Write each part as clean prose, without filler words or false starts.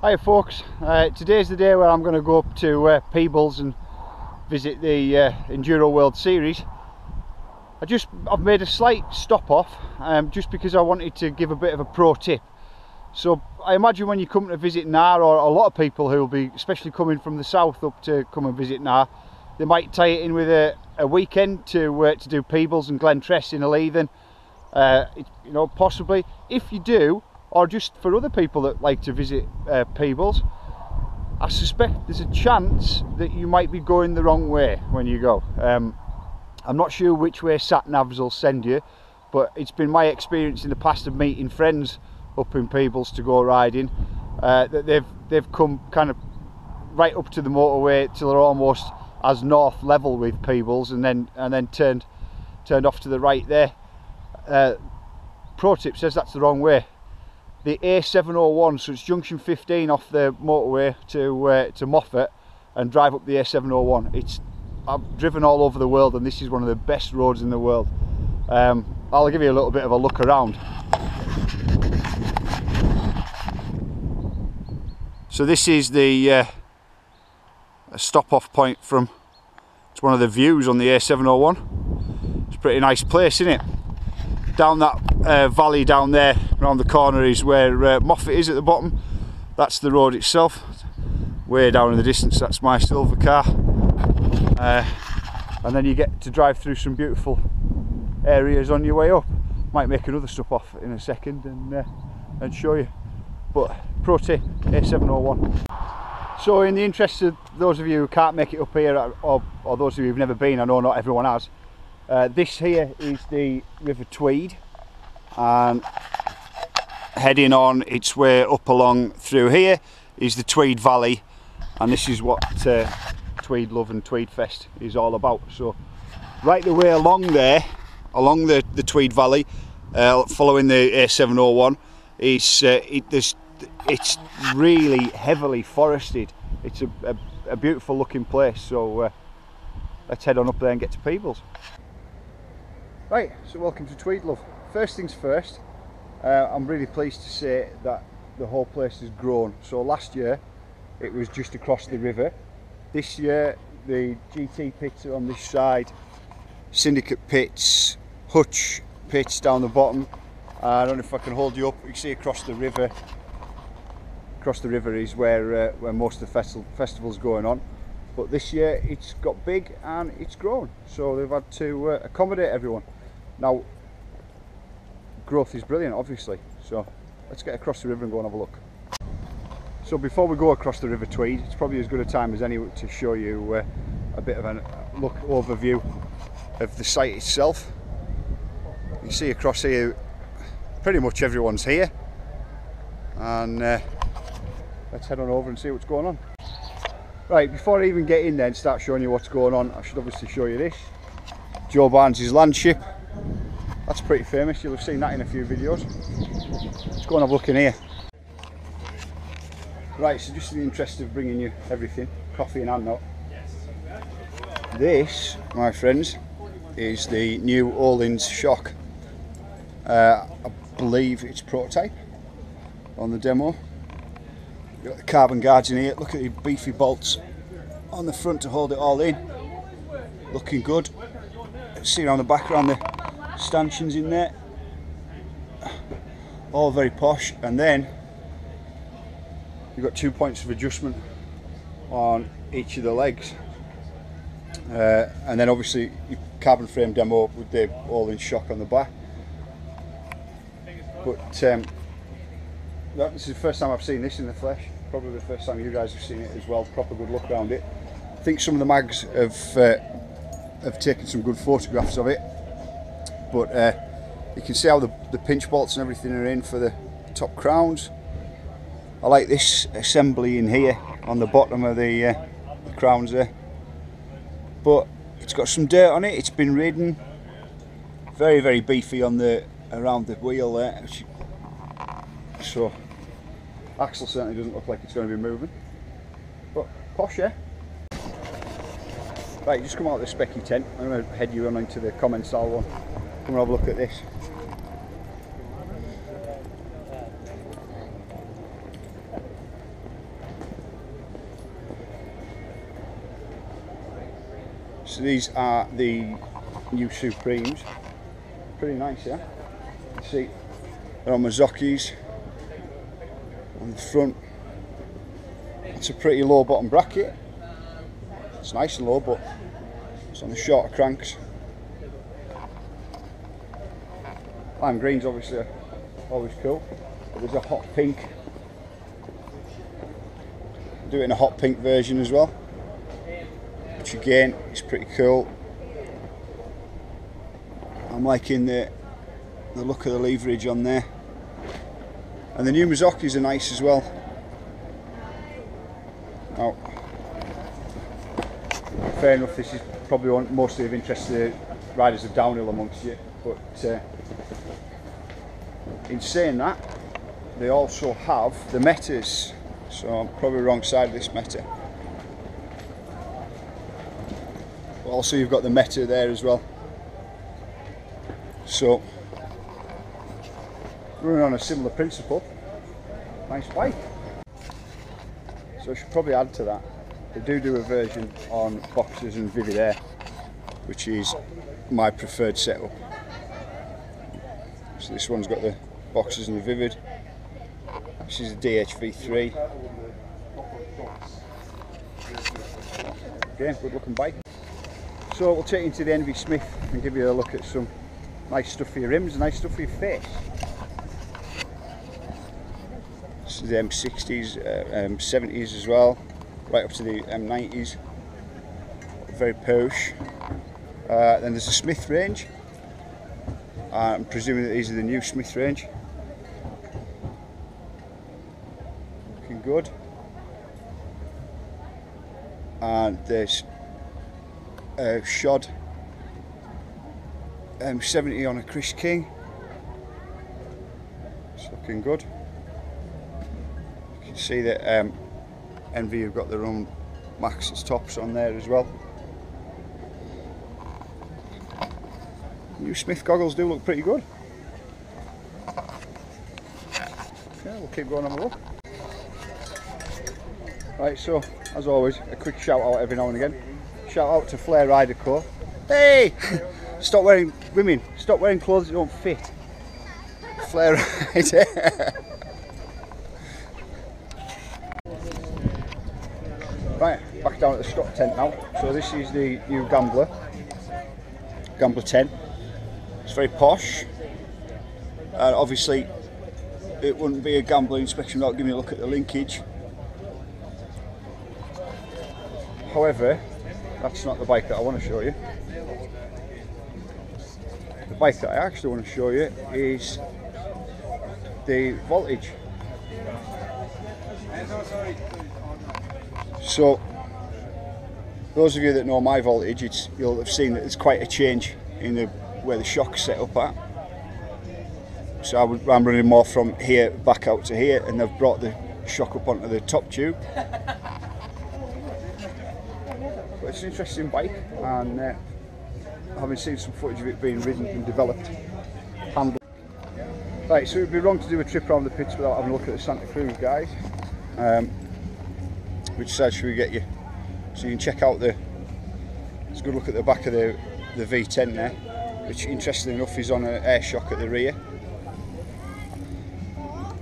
Hi folks, today's the day where I'm going to go up to Peebles and visit the Enduro World Series. I've made a slight stop off just because I wanted to give a bit of a pro tip. So I imagine when you come to visit GNAR, or a lot of people who will be especially coming from the south up to come and visit GNAR, they might tie it in with a weekend to do Peebles and Glentress in Alethen. You know, possibly. If you do, or just for other people that like to visit Peebles, I suspect there's a chance that you might be going the wrong way when you go. I'm not sure which way sat navs will send you, but it's been my experience in the past of meeting friends up in Peebles to go riding that they've come kind of right up to the motorway till they're almost as north level with Peebles, and then turned off to the right there. Pro tip says that's the wrong way. The A701, so it's junction 15 off the motorway to Moffat, and drive up the A701. I've driven all over the world, and this is one of the best roads in the world. I'll give you a little bit of a look around. So this is the stop off point from, it's one of the views on the A701. It's a pretty nice place, isn't it? Down that valley down there around the corner is where Moffat is at the bottom. That's the road itself. Way down in the distance, that's my silver car. And then you get to drive through some beautiful areas on your way up. Might make another stop off in a second and show you. But pro tip, A701. So in the interest of those of you who can't make it up here, or those of you who've never been, I know not everyone has, this here is the River Tweed, and heading on its way up along through here is the Tweed Valley, and this is what Tweedlove and Tweedfest is all about. So right the way along there, along the Tweed Valley, following the A701, it's really heavily forested. It's a beautiful looking place, so let's head on up there and get to Peebles. Right, so welcome to Tweedlove. First things first, I'm really pleased to say that the whole place has grown. So last year it was just across the river. This year the GT pits are on this side, Syndicate pits, Hutch pits down the bottom. I don't know if I can hold you up. You can see across the river. Across the river is where most of the festival's going on. But this year it's got big and it's grown, so they've had to accommodate everyone. Now, growth is brilliant, obviously, so let's get across the river and go and have a look. So before we go across the River Tweed, it's probably as good a time as any to show you a bit of a overview of the site itself. You can see across here, pretty much everyone's here, and let's head on over and see what's going on. Right, before I even get in there and start showing you what's going on, I should obviously show you this. Joe Barnes' Landship. That's pretty famous, you'll have seen that in a few videos. Let's go and have a look in here. Right, so just in the interest of bringing you everything, coffee and hand out. This, my friends, is the new Öhlins shock. I believe it's prototype on the demo. You've got the carbon guards in here, look at the beefy bolts on the front to hold it all in. Looking good. See around the back, around the stanchions in there. All very posh. And then you've got 2 points of adjustment on each of the legs. And then obviously your carbon frame demo with the Öhlins shock on the back. But this is the first time I've seen this in the flesh. Probably the first time you guys have seen it as well. Proper good look around it. I think some of the mags have taken some good photographs of it, but you can see how the pinch bolts and everything are in for the top crowns. I like this assembly in here on the bottom of the crowns there, but it's got some dirt on it. It's been ridden. Very, very beefy on around the wheel there. So axle certainly doesn't look like it's going to be moving, but posh, yeah. Right, just come out of the specky tent. I'm going to head you on into the Commensal one. Come and have a look at this. So these are the new Supremes. Pretty nice, yeah? You see, they're on Mazocchis on the front. It's a pretty low bottom bracket. It's nice and low, but it's on the shorter cranks. Lime green's obviously always cool, but there's a hot pink. Do it in a hot pink version as well, which again is pretty cool. I'm liking the look of the leverage on there, and the new Mazocchis are nice as well. Now, fair enough, this is probably mostly of interest to the riders of downhill amongst you, but in saying that, they also have the metas, so I'm probably wrong side of this meta. But also you've got the meta there as well. So, running on a similar principle, nice bike. So I should probably add to that, they do a version on boxes and Vivid Air, which is my preferred setup. So this one's got the boxes and the Vivid. This is a DHV3. Again, good looking bike. So we'll take you into the Envy Smith and give you a look at some nice stuff for your rims and nice stuff for your face. This is the M60s, M70s as well, right up to the M90s. Very posh. Then there's a Smith range. I'm presuming that these are the new Smith range. Looking good. And there's a Shod M70 on a Chris King. It's looking good. You can see that Envy have got their own Max's tops on there as well. New Smith goggles do look pretty good. Okay, we'll keep going on a look. Right, so as always, a quick shout out every now and again. Shout out to Flair Rider Co. Hey! Stop wearing clothes that don't fit. Flair Rider. Right, back down at the stock tent now. So this is the new Gambler 10. It's very posh, and obviously it wouldn't be a Gambler inspection without giving you a look at the linkage. However, that's not the bike that I want to show you. The bike that I actually want to show you is the Voltage. So, those of you that know my Voltage, you'll have seen that there's quite a change in where the shock's set up at. So I'm running more from here back out to here, and they've brought the shock up onto the top tube. But it's an interesting bike, and having seen some footage of it being ridden and developed, handled. Right, so it would be wrong to do a trip around the pits without having a look at the Santa Cruz, guys. Which side should we get you? So you can check out let's go look at the back of the V10 there, which interestingly enough is on an air shock at the rear.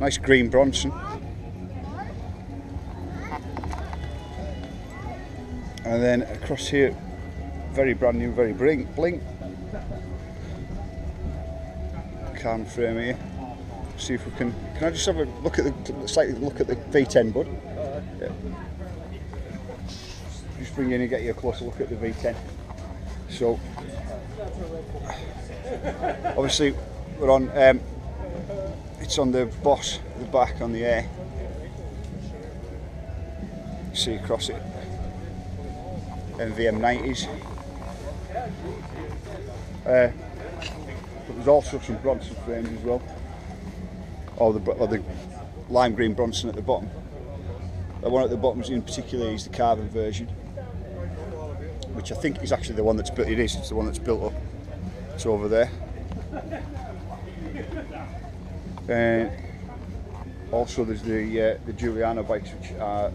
Nice green Bronson. And then across here, very brand new, very blink. Carbon frame here. See if we can I just have a look at slightly look at the V10, bud? Yeah. Just bring you in and get you a closer look at the V10. So, obviously, we're on. It's on the boss, the back on the air. See across it. MVM90s. But there's also some Bronson frames as well. Or the lime green Bronson at the bottom. The one at the bottom in particular is the carbon version, which I think is actually the one that's built. It's the one that's built up. It's over there. And also there's the Giuliano bikes, which are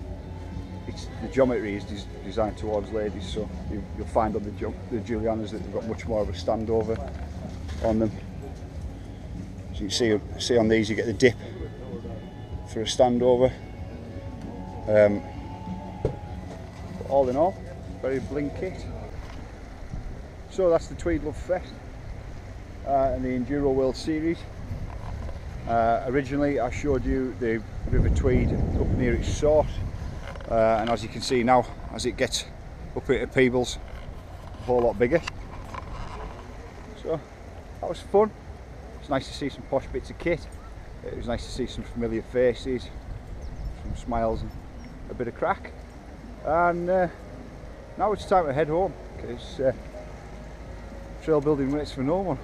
the geometry is designed towards ladies, so you'll find on the Julianas that they've got much more of a standover on them. So you can see on these you get the dip for a standover. All in all, very bling kit. So that's the Tweedlove Fest and the Enduro World Series. Originally I showed you the River Tweed up near its source, and as you can see now, as it gets up into Peebles, a whole lot bigger. So that was fun. It's nice to see some posh bits of kit. It was nice to see some familiar faces, some smiles and a bit of crack. And now it's time to head home, because trail building waits for no one.